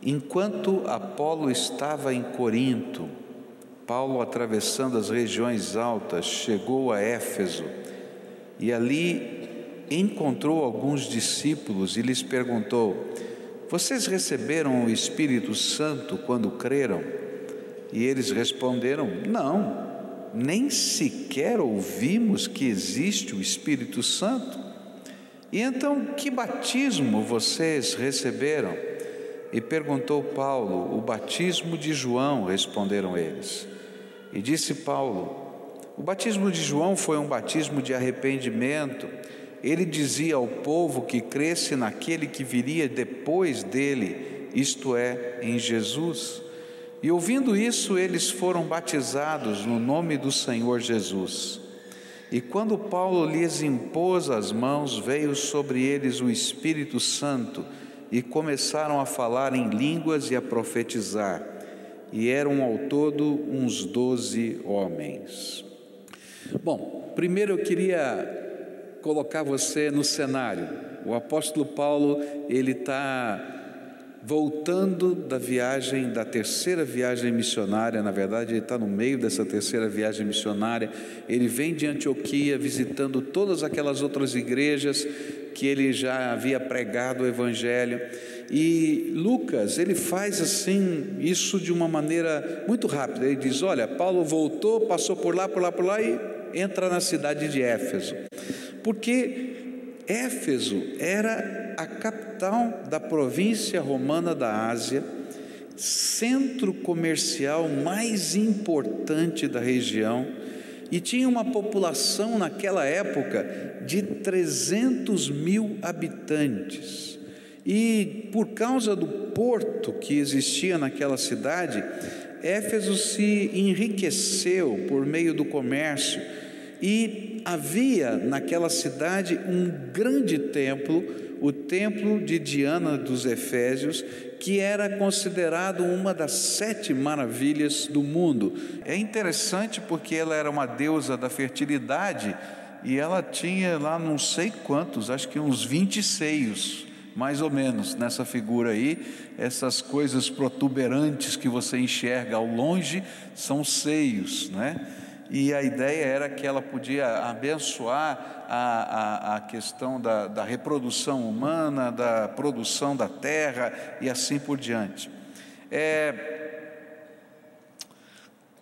Enquanto Apolo estava em Corinto, Paulo, atravessando as regiões altas, chegou a Éfeso e ali encontrou alguns discípulos e lhes perguntou: vocês receberam o Espírito Santo quando creram? E eles responderam: não, nem sequer ouvimos que existe o Espírito Santo. E então, que batismo vocês receberam? E perguntou Paulo: o batismo de João, responderam eles. E disse Paulo: o batismo de João foi um batismo de arrependimento. Ele dizia ao povo que cresce naquele que viria depois dele, isto é, em Jesus. E ouvindo isso, eles foram batizados no nome do Senhor Jesus. E quando Paulo lhes impôs as mãos, veio sobre eles o Espírito Santo, e começaram a falar em línguas e a profetizar. E eram ao todo uns 12 homens. Bom, primeiro eu queria colocar você no cenário. O apóstolo Paulo, ele está voltando da viagem, da terceira viagem missionária. Na verdade, ele está no meio dessa terceira viagem missionária. Ele vem de Antioquia, visitando todas aquelas outras igrejas que ele já havia pregado o Evangelho. E Lucas, ele faz assim, isso de uma maneira muito rápida. Ele diz: olha, Paulo voltou, passou por lá e entra na cidade de Éfeso. Porque Éfeso era a capital da província romana da Ásia, centro comercial mais importante da região, e tinha uma população naquela época de 300 mil habitantes. E por causa do porto que existia naquela cidade, Éfeso se enriqueceu por meio do comércio, e havia naquela cidade um grande templo, o templo de Diana dos Efésios, que era considerado uma das 7 maravilhas do mundo. É interessante porque ela era uma deusa da fertilidade, e ela tinha lá não sei quantos, acho que uns 20 seios, mais ou menos, nessa figura aí. Essas coisas protuberantes que você enxerga ao longe são seios, né? E a ideia era que ela podia abençoar a questão da reprodução humana, da produção da terra e assim por diante.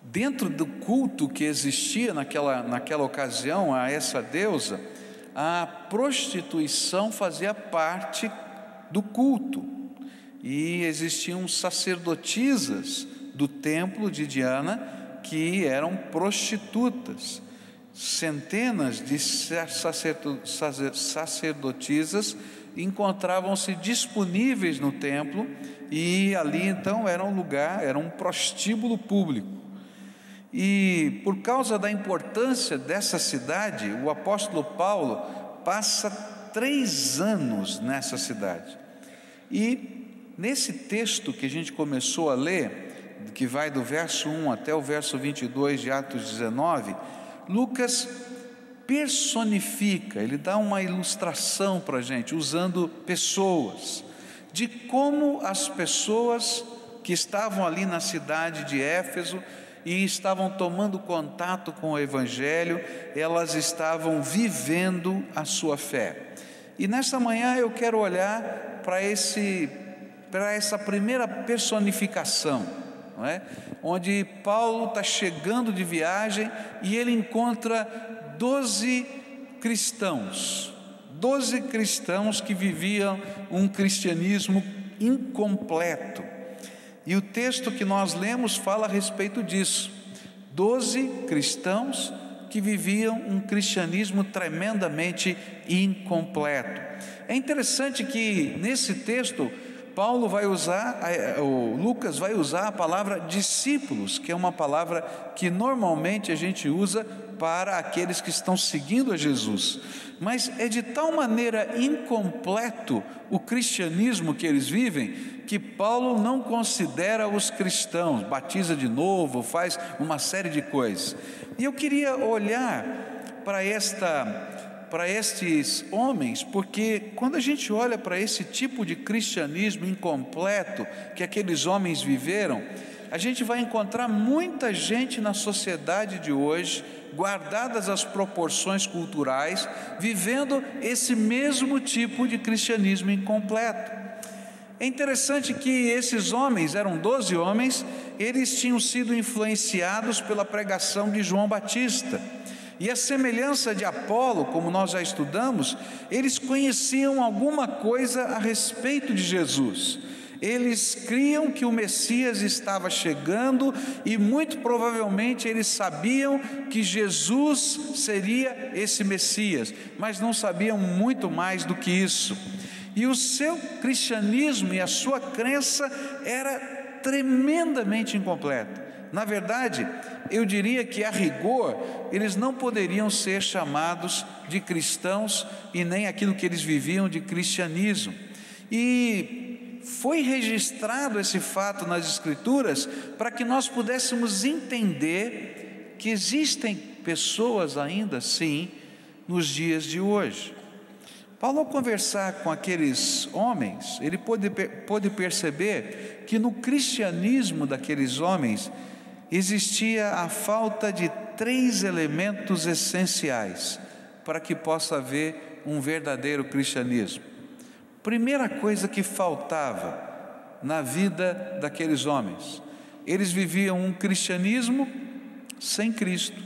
Dentro do culto que existia naquela ocasião a essa deusa, a prostituição fazia parte do culto, e existiam sacerdotisas do templo de Diana que eram prostitutas. Centenas de sacerdotisas encontravam-se disponíveis no templo, e ali então era um prostíbulo público. E por causa da importância dessa cidade, o apóstolo Paulo passa 3 anos nessa cidade. E nesse texto que a gente começou a ler, que vai do verso 1 até o verso 22 de Atos 19, Lucas personifica, ele dá uma ilustração para a gente, usando pessoas, de como as pessoas que estavam ali na cidade de Éfeso e estavam tomando contato com o Evangelho, elas estavam vivendo a sua fé. E nesta manhã eu quero olhar para essa primeira personificação, não é? Onde Paulo está chegando de viagem e ele encontra 12 cristãos que viviam um cristianismo incompleto. E o texto que nós lemos fala a respeito disso. 12 cristãos que viviam um cristianismo tremendamente incompleto. É interessante que nesse texto Lucas vai usar a palavra discípulos, que é uma palavra que normalmente a gente usa para aqueles que estão seguindo a Jesus, mas é de tal maneira incompleto o cristianismo que eles vivem, que Paulo não considera os cristãos, batiza de novo, faz uma série de coisas. E eu queria olhar para para estes homens, porque quando a gente olha para esse tipo de cristianismo incompleto que aqueles homens viveram, a gente vai encontrar muita gente na sociedade de hoje, guardadas as proporções culturais, vivendo esse mesmo tipo de cristianismo incompleto. É interessante que esses homens, eram 12 homens, eles tinham sido influenciados pela pregação de João Batista. E a semelhança de Apolo, como nós já estudamos, eles conheciam alguma coisa a respeito de Jesus. Eles criam que o Messias estava chegando e muito provavelmente eles sabiam que Jesus seria esse Messias, mas não sabiam muito mais do que isso. E o seu cristianismo e a sua crença era tremendamente incompleta. Na verdade, eu diria que a rigor, eles não poderiam ser chamados de cristãos e nem aquilo que eles viviam de cristianismo. E foi registrado esse fato nas Escrituras para que nós pudéssemos entender que existem pessoas ainda assim nos dias de hoje. Paulo, ao conversar com aqueles homens, ele pôde perceber que no cristianismo daqueles homens existia a falta de 3 elementos essenciais para que possa haver um verdadeiro cristianismo. Primeira coisa que faltava na vida daqueles homens, eles viviam um cristianismo sem Cristo.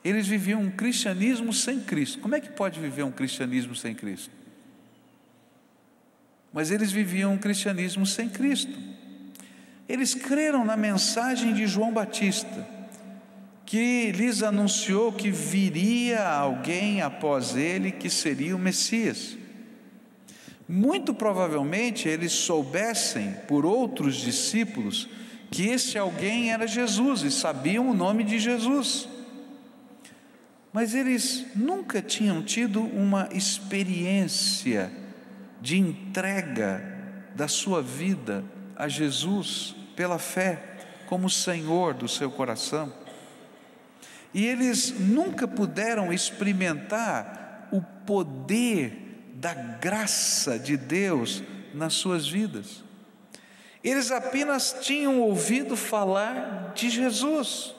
Eles viviam um cristianismo sem Cristo. Como é que pode viver um cristianismo sem Cristo? Mas eles viviam um cristianismo sem Cristo. Eles creram na mensagem de João Batista, que lhes anunciou que viria alguém após ele que seria o Messias. Muito provavelmente eles soubessem por outros discípulos que esse alguém era Jesus e sabiam o nome de Jesus. Mas eles nunca tinham tido uma experiência de entrega da sua vida a Jesus pela fé, como Senhor do seu coração. E eles nunca puderam experimentar o poder da graça de Deus nas suas vidas. Eles apenas tinham ouvido falar de Jesus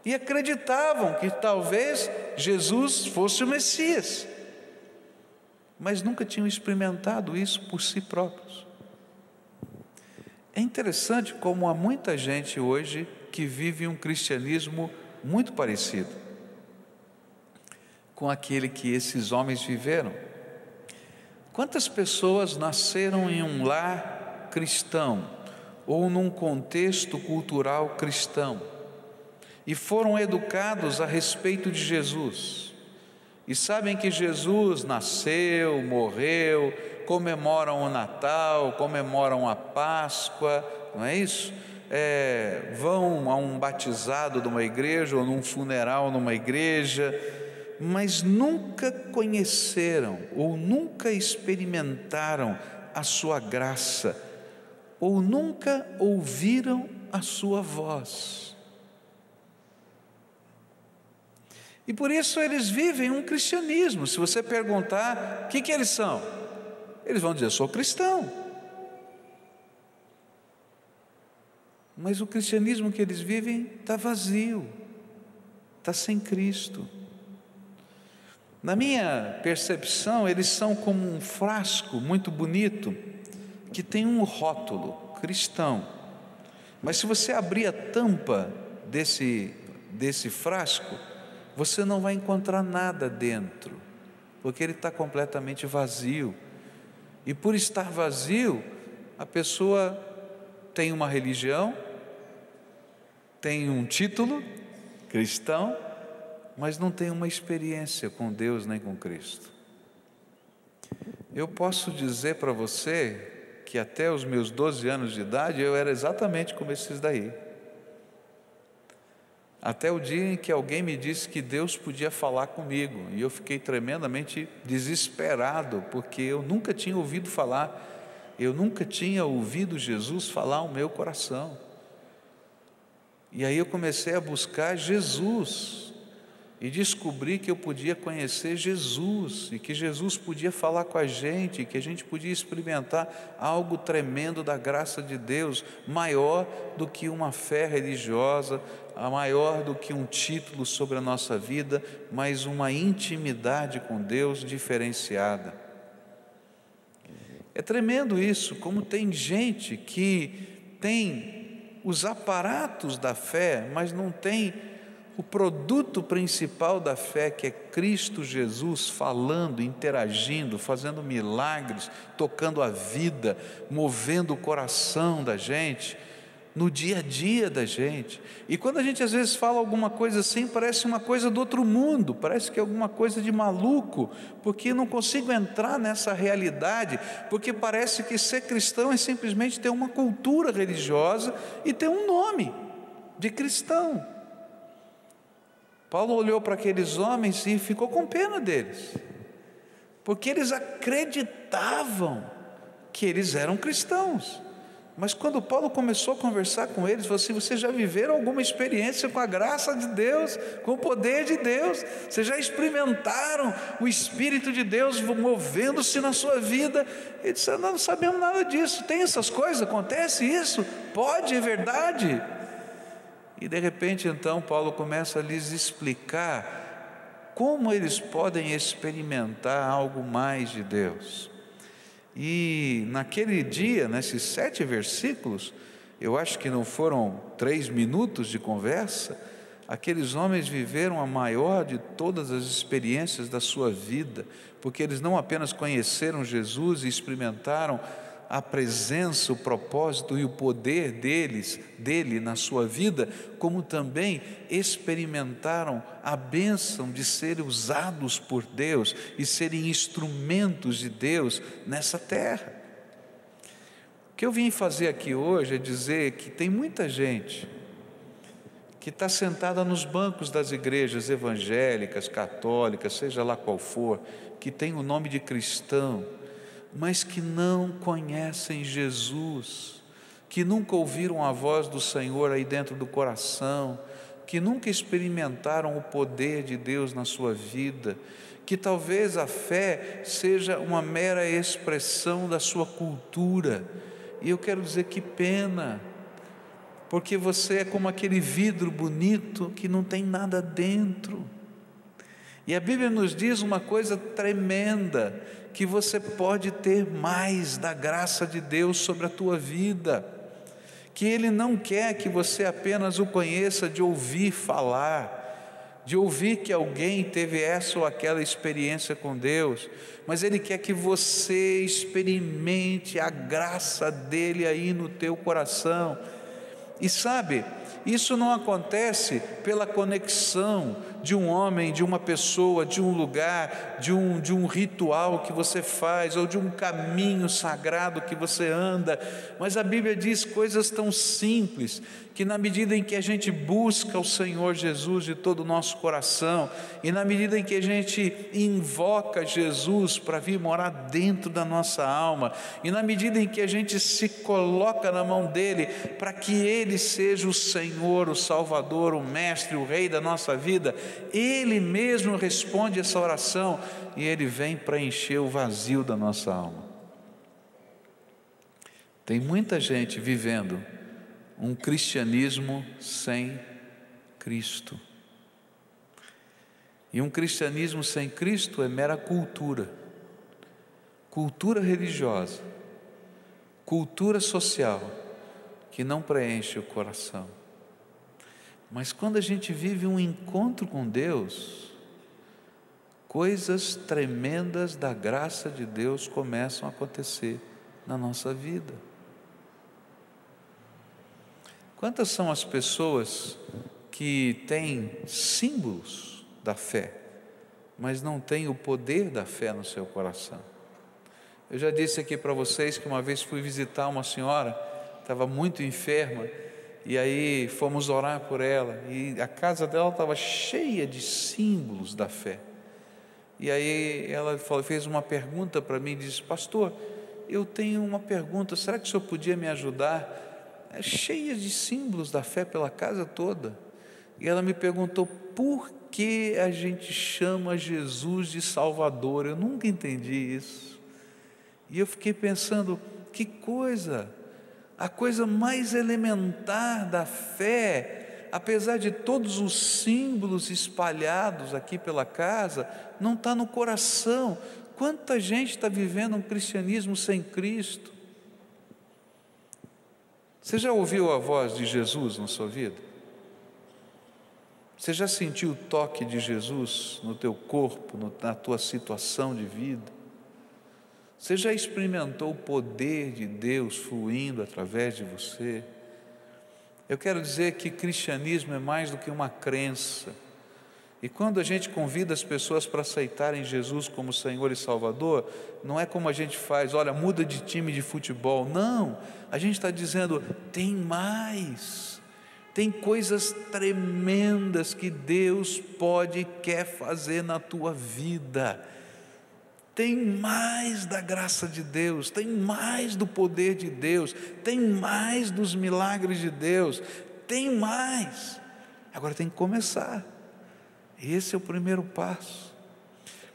e acreditavam que talvez Jesus fosse o Messias, mas nunca tinham experimentado isso por si próprios. É interessante como há muita gente hoje que vive um cristianismo muito parecido com aquele que esses homens viveram. Quantas pessoas nasceram em um lar cristão ou num contexto cultural cristão e foram educados a respeito de Jesus, e sabem que Jesus nasceu, morreu, comemoram o Natal, comemoram a Páscoa, não é isso? Vão a um batizado de uma igreja ou num funeral numa igreja, mas nunca conheceram ou nunca experimentaram a sua graça, ou nunca ouviram a sua voz. E por isso eles vivem um cristianismo. Se você perguntar, o que eles são? Eles vão dizer, eu sou cristão. Mas o cristianismo que eles vivem está vazio, está sem Cristo. Na minha percepção, eles são como um frasco muito bonito, que tem um rótulo, cristão. Mas se você abrir a tampa desse frasco, você não vai encontrar nada dentro, porque ele está completamente vazio. E por estar vazio, a pessoa tem uma religião, tem um título cristão, mas não tem uma experiência com Deus nem com Cristo. Eu posso dizer para você que até os meus 12 anos de idade eu era exatamente como esses daí. Até o dia em que alguém me disse que Deus podia falar comigo, e eu fiquei tremendamente desesperado, porque eu nunca tinha ouvido falar, eu nunca tinha ouvido Jesus falar ao meu coração. E aí eu comecei a buscar Jesus, e descobri que eu podia conhecer Jesus, e que Jesus podia falar com a gente, que a gente podia experimentar algo tremendo da graça de Deus, maior do que uma fé religiosa, maior do que um título sobre a nossa vida, mas uma intimidade com Deus diferenciada. É tremendo isso, como tem gente que tem os aparatos da fé, mas não tem o produto principal da fé, que é Cristo Jesus, falando, interagindo, fazendo milagres, tocando a vida, movendo o coração da gente, no dia a dia da gente. E quando a gente às vezes fala alguma coisa assim, parece uma coisa do outro mundo, parece que é alguma coisa de maluco, porque não consigo entrar nessa realidade, porque parece que ser cristão é simplesmente ter uma cultura religiosa e ter um nome de cristão. Paulo olhou para aqueles homens e ficou com pena deles, porque eles acreditavam que eles eram cristãos. Mas quando Paulo começou a conversar com eles, falou assim: vocês já viveram alguma experiência com a graça de Deus, com o poder de Deus? Vocês já experimentaram o Espírito de Deus movendo-se na sua vida? Eles disseram: não sabemos nada disso. Tem essas coisas? Acontece isso? Pode, é verdade? E de repente então Paulo começa a lhes explicar como eles podem experimentar algo mais de Deus. E naquele dia, nesses 7 versículos, eu acho que não foram 3 minutos de conversa, aqueles homens viveram a maior de todas as experiências da sua vida, porque eles não apenas conheceram Jesus e experimentaram a presença, o propósito e o poder dele na sua vida, como também experimentaram a bênção de serem usados por Deus e serem instrumentos de Deus nessa terra. O que eu vim fazer aqui hoje é dizer que tem muita gente que está sentada nos bancos das igrejas evangélicas, católicas, seja lá qual for, que tem o nome de cristão, mas que não conhecem Jesus, que nunca ouviram a voz do Senhor aí dentro do coração, que nunca experimentaram o poder de Deus na sua vida, que talvez a fé seja uma mera expressão da sua cultura. E eu quero dizer, que pena, porque você é como aquele vidro bonito que não tem nada dentro. E a Bíblia nos diz uma coisa tremenda, que você pode ter mais da graça de Deus sobre a tua vida, que Ele não quer que você apenas o conheça de ouvir falar, de ouvir que alguém teve essa ou aquela experiência com Deus, mas Ele quer que você experimente a graça dEle aí no teu coração. E sabe, isso não acontece pela conexão de um homem, de uma pessoa, de um lugar, de um ritual que você faz, ou de um caminho sagrado que você anda, mas a Bíblia diz coisas tão simples, que na medida em que a gente busca o Senhor Jesus de todo o nosso coração, e na medida em que a gente invoca Jesus para vir morar dentro da nossa alma, e na medida em que a gente se coloca na mão dEle, para que Ele seja o Senhor, o Salvador, o Mestre, o Rei da nossa vida, Ele mesmo responde essa oração, e Ele vem preencher o vazio da nossa alma. Tem muita gente vivendo um cristianismo sem Cristo, e um cristianismo sem Cristo é mera cultura religiosa, cultura social, que não preenche o coração. Mas quando a gente vive um encontro com Deus, coisas tremendas da graça de Deus começam a acontecer na nossa vida. Quantas são as pessoas que têm símbolos da fé, mas não têm o poder da fé no seu coração? Eu já disse aqui para vocês que uma vez fui visitar uma senhora, estava muito enferma, e aí fomos orar por ela, e a casa dela estava cheia de símbolos da fé. E aí ela fez uma pergunta para mim, disse: pastor, eu tenho uma pergunta, será que o senhor podia me ajudar? É cheia de símbolos da fé pela casa toda. E ela me perguntou por que a gente chama Jesus de Salvador. Eu nunca entendi isso. E eu fiquei pensando, que coisa, a coisa mais elementar da fé, apesar de todos os símbolos espalhados aqui pela casa, não está no coração. Quanta gente está vivendo um cristianismo sem Cristo? Você já ouviu a voz de Jesus na sua vida? Você já sentiu o toque de Jesus no teu corpo, na tua situação de vida? Você já experimentou o poder de Deus fluindo através de você? Eu quero dizer que cristianismo é mais do que uma crença. E quando a gente convida as pessoas para aceitarem Jesus como Senhor e Salvador, não é como a gente faz, olha, muda de time de futebol. Não, a gente está dizendo, tem mais. Tem coisas tremendas que Deus pode e quer fazer na tua vida. Tem mais da graça de Deus, tem mais do poder de Deus, tem mais dos milagres de Deus, tem mais. Agora tem que começar. Esse é o primeiro passo.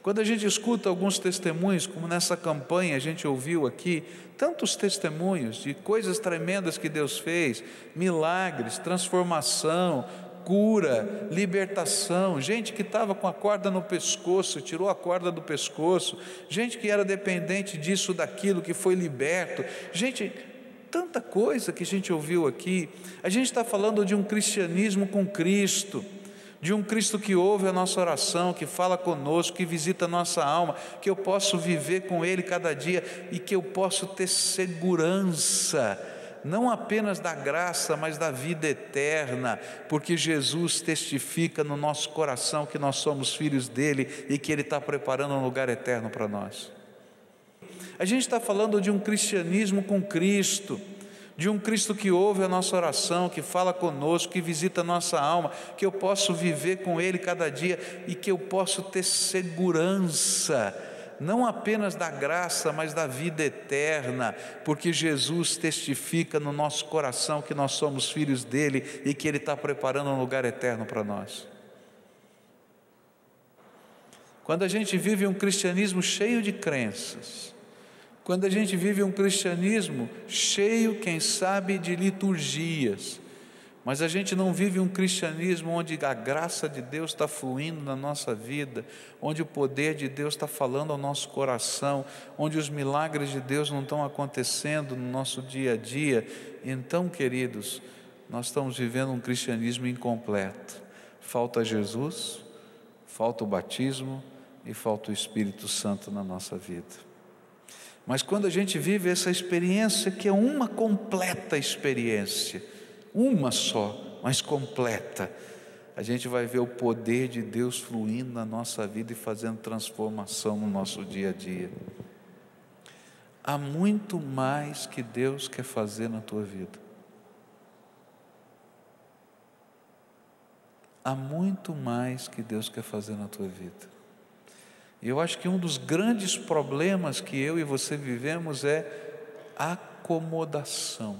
Quando a gente escuta alguns testemunhos, como nessa campanha a gente ouviu aqui, tantos testemunhos de coisas tremendas que Deus fez, milagres, transformação, cura, libertação, gente que estava com a corda no pescoço, tirou a corda do pescoço, gente que era dependente disso, daquilo, que foi liberto, gente, tanta coisa que a gente ouviu aqui. A gente está falando de um cristianismo com Cristo, de um Cristo que ouve a nossa oração, que fala conosco, que visita a nossa alma, que eu posso viver com Ele cada dia e que eu posso ter segurança, não apenas da graça, mas da vida eterna, porque Jesus testifica no nosso coração que nós somos filhos dEle e que Ele está preparando um lugar eterno para nós. A gente está falando de um cristianismo com Cristo, de um Cristo que ouve a nossa oração, que fala conosco, que visita a nossa alma, que eu posso viver com Ele cada dia e que eu posso ter segurança, não apenas da graça, mas da vida eterna, porque Jesus testifica no nosso coração que nós somos filhos dEle e que Ele está preparando um lugar eterno para nós. Quando a gente vive um cristianismo cheio de crenças, quando a gente vive um cristianismo cheio, quem sabe, de liturgias, mas a gente não vive um cristianismo onde a graça de Deus está fluindo na nossa vida, onde o poder de Deus está falando ao nosso coração, onde os milagres de Deus não estão acontecendo no nosso dia a dia, então, queridos, nós estamos vivendo um cristianismo incompleto. Falta Jesus, falta o batismo e falta o Espírito Santo na nossa vida. Mas quando a gente vive essa experiência, que é uma completa experiência, uma só, mas completa, a gente vai ver o poder de Deus fluindo na nossa vida e fazendo transformação no nosso dia a dia. Há muito mais que Deus quer fazer na tua vida. Há muito mais que Deus quer fazer na tua vida. E eu acho que um dos grandes problemas que eu e você vivemos é acomodação.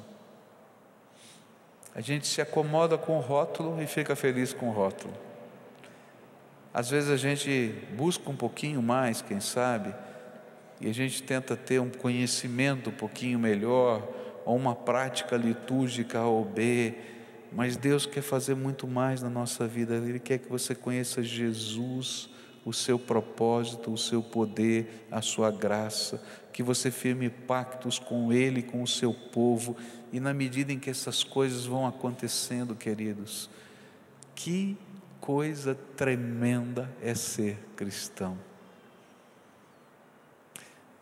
A gente se acomoda com o rótulo e fica feliz com o rótulo. Às vezes a gente busca um pouquinho mais, quem sabe, e a gente tenta ter um conhecimento um pouquinho melhor, ou uma prática litúrgica A ou B, mas Deus quer fazer muito mais na nossa vida. Ele quer que você conheça Jesus, o seu propósito, o seu poder, a sua graça, que você firme pactos com Ele, com o seu povo, e na medida em que essas coisas vão acontecendo, queridos, que coisa tremenda é ser cristão.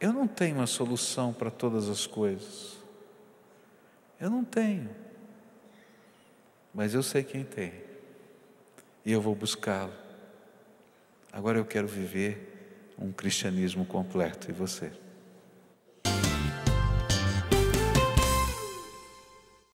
Eu não tenho uma solução para todas as coisas, eu não tenho, mas eu sei quem tem, e eu vou buscá-lo. Agora eu quero viver um cristianismo completo, e você?